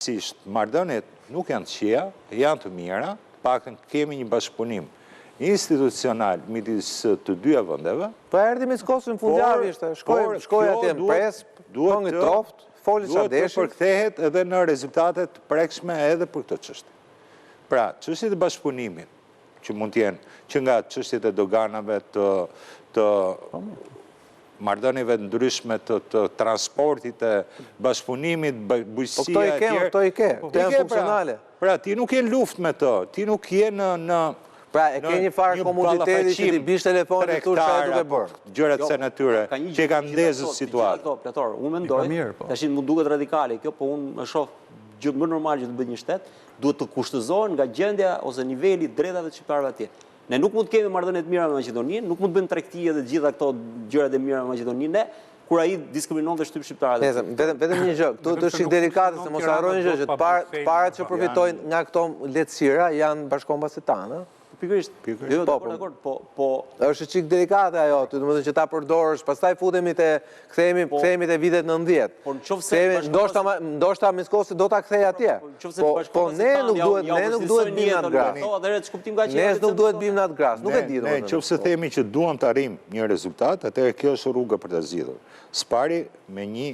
Marrëdhëniet nuk janë të këqija, janë të mira, paktën kemi një bashkëpunim institucional midis të dyja vendeve. Po erdhi Mickosi në fundjavë ishte, shkoi atje në pres, pongi troft, foli çfarë deshi. Duhet të përkthehet edhe në rezultate të prekshme edhe për këtë çështje. Pra, çështjet e bashkëpunimit që mund të jenë që nga çështjet e doganave të marrëdhënieve ndryshme të transportit, të bashkëpunimit, bujqësia e tjerë. Këto i ke, të janë funksionale. Pra, ti nuk je në luftë me të, ti nuk je në Pra, e ke një farë komuniteti që ti bish telefonit të tush çfarë duke bërë. Gjërat se natyre që kanë ndezur situatë. Pletor, unë mendoj, tash më duket radikale kjo, po unë e shoh gjë më normal që të bëjë një shtet, duhet të kushtëzohen nga gjendja ose niveli i drejtave të shqiptarëve atje. Ne nuk mund të kemi marrëdhënie të mira me Maqedoninë, nuk mund të bëjmë tregti edhe të gjitha këto gjërat e mira me Maqedoninë, ne kur ai diskriminon dhe shtyp shqiptarët. Vetëm një gjë, këtu është shik delikate, se mos harroni gjë që të parat që përfitojnë nga këto lehtësira janë bashkombësit tanë. Pikërisht. Jo, dakord, po është çik delikate ajo, domethënë që ta përdorësh, pastaj futemi kthehemi te vitet 90. Po nëse ndoshta Mickosi do ta kthej atje. Po ne nuk duhet bim në atë gras. Atëherë ç'kuptim ka që ne nuk duhet bim në atë gras, nuk e di domethënë. Ne nëse themi që duam të arrijmë një rezultat, atëherë kjo është rruga për ta zgjidhur. S'pari me një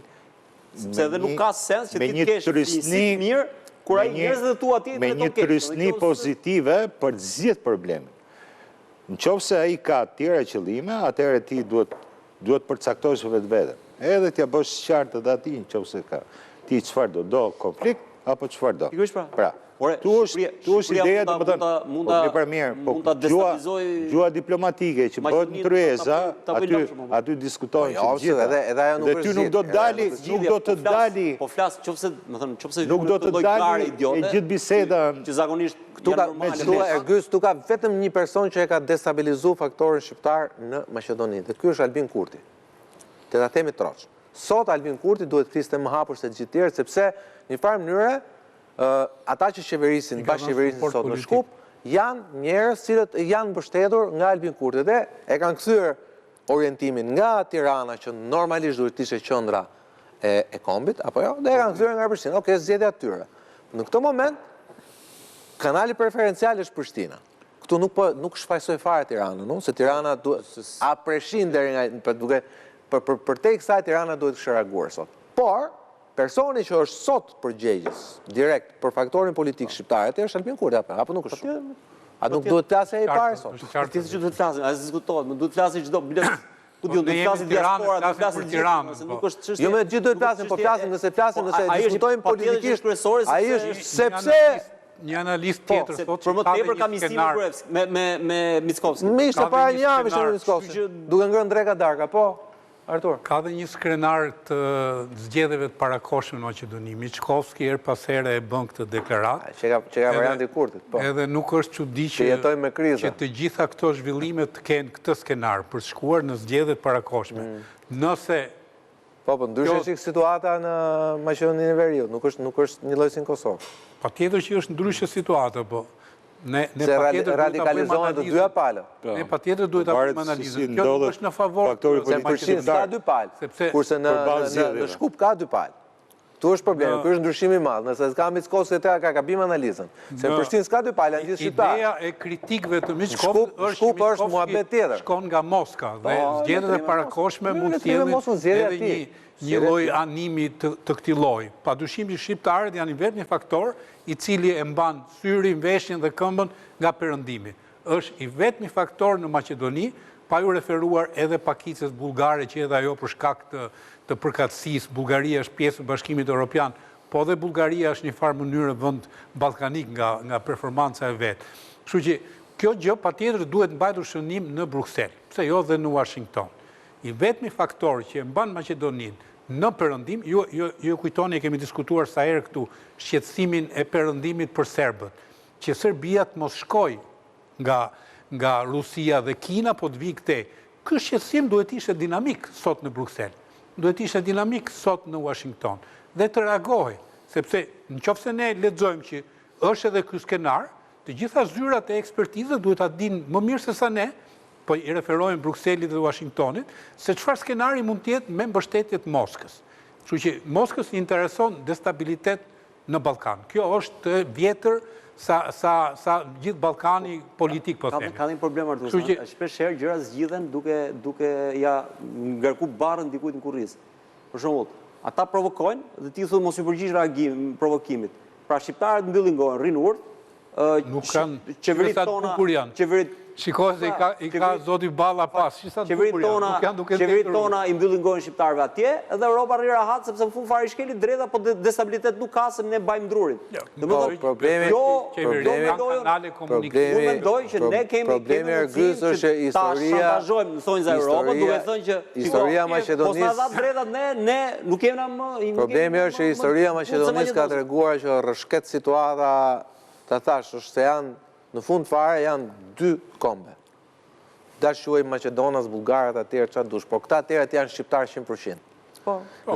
sepse edhe nuk ka sens që ti të kesh një mirë kur ai njerëzit tu atje me një trysni pozitive për të zgjidhur problemin. Nëse ai ka të tjera qëllime, atëherë ti duhet përcaktosh vetveten. Edhe t'ia bësh qartë edhe atij nëse ka. Ti çfarë do konflikt apo çfarë do. Pra, tu është ideja domethënë mund ta destabilizoj gjuha diplomatike që bëhet në tryeza, aty diskutojnë që gjithë. Edhe ajo nuk është. Ty nuk do të dali. Po flas nëse nuk do të dali e gjithë biseda që zakonisht këtu ka vetëm një person që e ka destabilizuar faktorin shqiptar në Maqedoni. Dhe ky është Albin Kurti. Te ta themi troç. Sot Albin Kurti duhet kriste më hapur se të gjithë tjerë sepse në një farë mënyre ata që bashkëqeverisin sot në Shkup janë njerëz cilët janë mbështetur nga Albin Kurti dhe e kanë kthyer orientimin nga Tirana që normalisht duhet të ishte qendra e kombit apo jo, dhe e kanë kthyer nga Prishtina. Okej, zgjedhja e tyre. Në këtë moment kanali preferencial është Prishtina. Këtu nuk shfaqsoj fare Tiranën, se Tirana a preshin deri nga duke për te kësaj Tirana duhet të reaguar sot. Por personi që është sot përgjegjës direkt për faktorin politik shqiptar atë është Albin Kurti apo nuk është? A nuk duhet të flasë ai parë sot? Ti që duhet të flasim, as diskutohet, më duhet të flasë çdo ku diun, duhet të flasë diaspora, duhet të flasë Tiranë, se nuk është çështje. Jo, me gjithë duhet të flasim, po nëse diskutojmë politikisht, ai është sepse një analist tjetër sot për më tepër kam Istimin Gruevski me Mickosin. Me ishte para një javë ishte me Mickosin, duke ngrënë dreka darka, po. Artur. Ka dhe një skrenar të zgjedhjeve të parakohshme në Maqedoni. Mickosi her pas here e bën këtë deklaratë. Që ka varianti Kurtit, po. Edhe nuk është çudi që të gjitha këto zhvillime të kenë këtë skenar për të shkuar në zgjedhjet parakohshme. Nëse po ndryshe çik situata në Maqedoninë e Veriut, nuk është një lloj si në Kosovë. Patjetër që është ndryshe situata, po. Se radikalizohen të dyja palë. Ne patjetër duhet ta bëjmë analizën. Kjo nuk është në favor se Prishtina ka dy palë, kurse në Shkup ka dy palë. Tu është problemi, ky është ndryshimi i madh. Nëse ka Mickosi te ka gabim analizën. Se Prishtina s'ka dy palë, janë gjithë shqiptarë. Ideja e kritikëve të Mickosit është muhabet tjetër. Shkon nga Moska dhe zgjedhjet e parakohshme mund të jenë edhe një lloj animi të këtij lloji. Padyshim që shqiptarët janë vetëm një faktor i cili e mban syrin, veshjen dhe këmbën nga perëndimi. Është i vetmi faktor në Maqedoni, pa ju referuar edhe pakicës bullgare që edhe ajo për shkak të përkatësisë, Bullgaria është pjesë e Bashkimit Evropian, po dhe Bullgaria është një farë mënyrë vend ballkanik nga performanca e vet. Kështu që kjo gjë patjetër duhet mbajtur shënim në Bruksel, pse jo dhe në Washington. I vetmi faktor që e mban Maqedoninë në perëndim, ju kujtoni, kemi diskutuar sa herë këtu, shqetësimin e perëndimit për serbët, që Serbia të mos shkojë nga Rusia dhe Kina, po të vijë këtej. Ky shqetësim duhet ishte dinamik sot në Bruksel, duhet ishte dinamik sot në Washington, dhe të reagohej, sepse nëse ne lexojmë që është edhe ky skenar, të gjitha zyrat e ekspertizës duhet ta dinë më mirë se sa ne, po i referojnë Brukselit dhe Washingtonit, se çfarë skenari mund të jetë me mbështetje të Moskës. Kështu që Moskës i intereson destabilitet në Ballkan. Kjo është vjetër sa gjithë Ballkani politik, po themi. Ka një problem, Artur, shpesh herë gjëra zgjidhen duke ja ngarku barrën dikujt në kurriz. Për shembull, ata provokojnë dhe ti thu mos i përgjigjsh provokimit. Pra shqiptarët mbyllin gojën, rrinë urt, nuk kanë qeveritë tona, shikoj se i ka zoti Balla pas, qeveritë tona i mbyllin gojën shqiptarëve atje, edhe Europa rri rahat sepse në fund fare i shkelit drejta, po destabilitet nuk ka se ne bajmë drurin. Problemi kanale komunikimi. Unë mendoj që ne kemi mundësinë që ta shantazhojmë, thonë za Europën, duke thënë që historia Maqedonisë. Po sa dha drejtat ne nuk kemi më. Problemi është që historia Maqedonisë ka treguar që rrëshqet situata, ta thash, është se janë në fund fare janë dy kombe. Dash quaj Maqedonas, Bullgarët, atëherë çfarë dush, por këta atëherë janë shqiptarë 100%.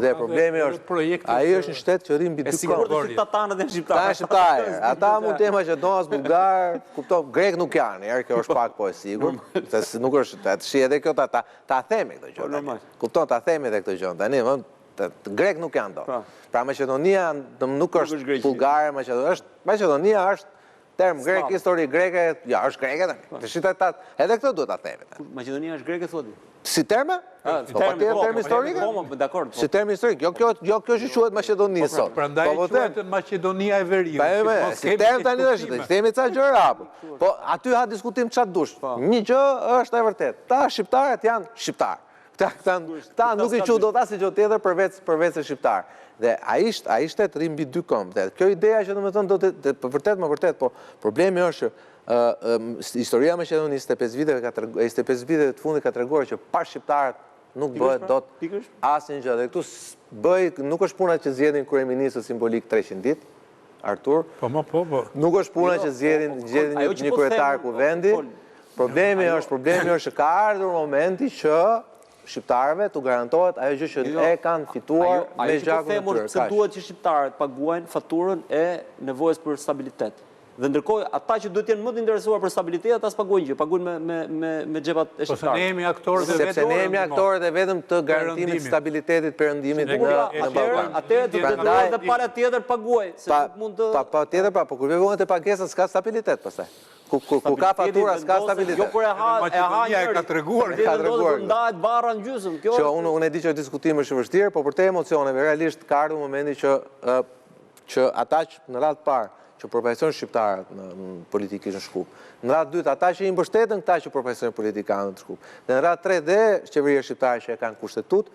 Dhe problemi është, ai është një shtet që rrin mbi dy kombe. Sigurt që tatanët janë shqiptarë. Ta shqiptarë. Ata mund të jenë Maqedonas, Bullgar, kupton, grek nuk janë, herë kjo është pak po e sigurt, se nuk është ta shi edhe kjo ta themi këtë gjë. Kupton, ta themi edhe këtë gjë. Tani grek nuk janë dot. Pra Maqedonia nuk është Bullgare, Maqedonia është term grek, histori greke, ja, është greke tani. Edhe këtë duhet ta themi. Maqedonia është greke, thodi? Si terme? Term historike? Si term historik. Jo kjo që quhet Maqedonia sot. Prandaj quhet Maqedonia e Veriut. Si term tani është, themi ca gjëra apo. Po aty ha diskutim çfarë dush. Një gjë është e vërtetë. Ta shqiptarët janë shqiptarë. Ta nuk i quhet dot asnjë gjë tjetër përveç se shqiptar. Dhe ai shtet rri mbi dy këmbë. Kjo ideja që domethënë do të vërtet më vërtet, po problemi është historia e Maqedonisë 25 viteve të fundit ka treguar që pa shqiptarët nuk bëhet dot asnjë gjë. Dhe këtu nuk është puna që zgjedhin kryeministër simbolik 300 ditë, Artur. Po. Nuk është puna që zgjedhin një kryetar kuvendi. Problemi është ka ardhur momenti që shqiptarëve të garantohet ajo gjë që e kanë fituar me gjakun e tyre. Se duhet që shqiptarët paguajnë faturën e nevojës për stabilitet. Dhe ndërkohë ata që duhet jenë më të interesuar për stabilitet, ata s'paguajnë gjë, paguajnë me xhepat e shqiptarëve. Sepse ne jemi aktorët e vetëm të garantimit stabilitetit perëndimit në Ballkan. Atëherë do të duhet edhe para tjetër paguaj, se nuk mund të tjetër pa, po kur vjen te pagesa s'ka stabilitet pastaj. Ku ka fatura s'ka stabilitet. Jo kur e ha ka treguar, ndahet barra në gjysmë. Kjo unë e di që diskutimi është i vështirë, po për te emocioneve realisht ka ardhur momenti që ata në radhë parë që përfaqësojnë shqiptarët në politikën e Shkup. Në radhë dytë ata që i mbështeten këta që përfaqësojnë politikanët në Shkup. Dhe në radhë tretë dhe qeveria shqiptare që e kanë kushtetut,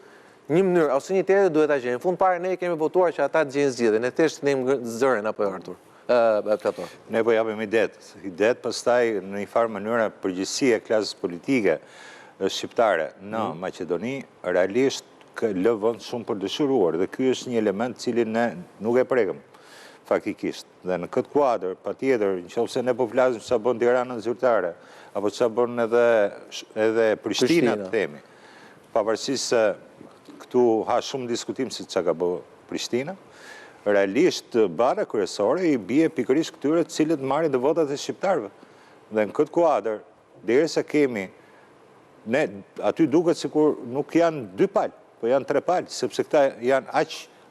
një mënyrë ose një tjetër duhet ta gjejnë. Në fund fare ne kemi votuar që ata të gjejnë zgjedhjen. Ne thjesht ne zëren apo Artur. Ne po japim idet. Idet pastaj në një farë mënyrë përgjegjësia e klasës politike shqiptare në Maqedoni realisht lë vend shumë për dëshiruar dhe ky është një element cilin ne nuk e prekëm faktikisht. Dhe në këtë kuadër, patjetër, nëse ne po flasim sa bën Tirana zyrtare apo sa bën edhe Prishtina, themi. Pavarësisht se këtu ha shumë diskutim se çka ka bë Prishtina, realisht bara kryesore i bie pikërisht këtyre të cilët marrin të votat e shqiptarëve. Dhe në këtë kuadër, derisa kemi ne aty duket sikur nuk janë dy palë, po janë tre palë, sepse këta janë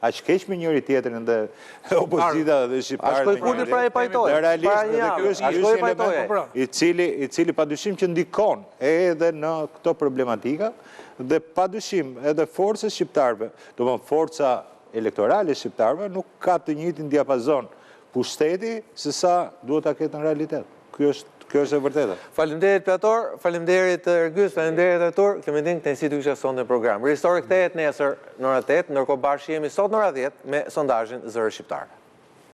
aq keq me njëri tjetrin dhe opozita dhe shqiptarët. Shkoi kurdi pra e pajtoi. I cili padyshim që ndikon edhe në këto problematika dhe padyshim edhe forca shqiptarëve, domethënë forca elektorale shqiptarëve nuk ka të njëjtin diapazon pushteti se sa duhet ta ketë në realitet. Kjo është e vërtetë. Faleminderit Plator, faleminderit Ergys, faleminderit Artur. Klementin Knesi të kisha sonde në program. Ristori kthehet nesër në orën 8, ndërkohë bashkë jemi sot në orën 10 me sondazhin Zëri Shqiptar.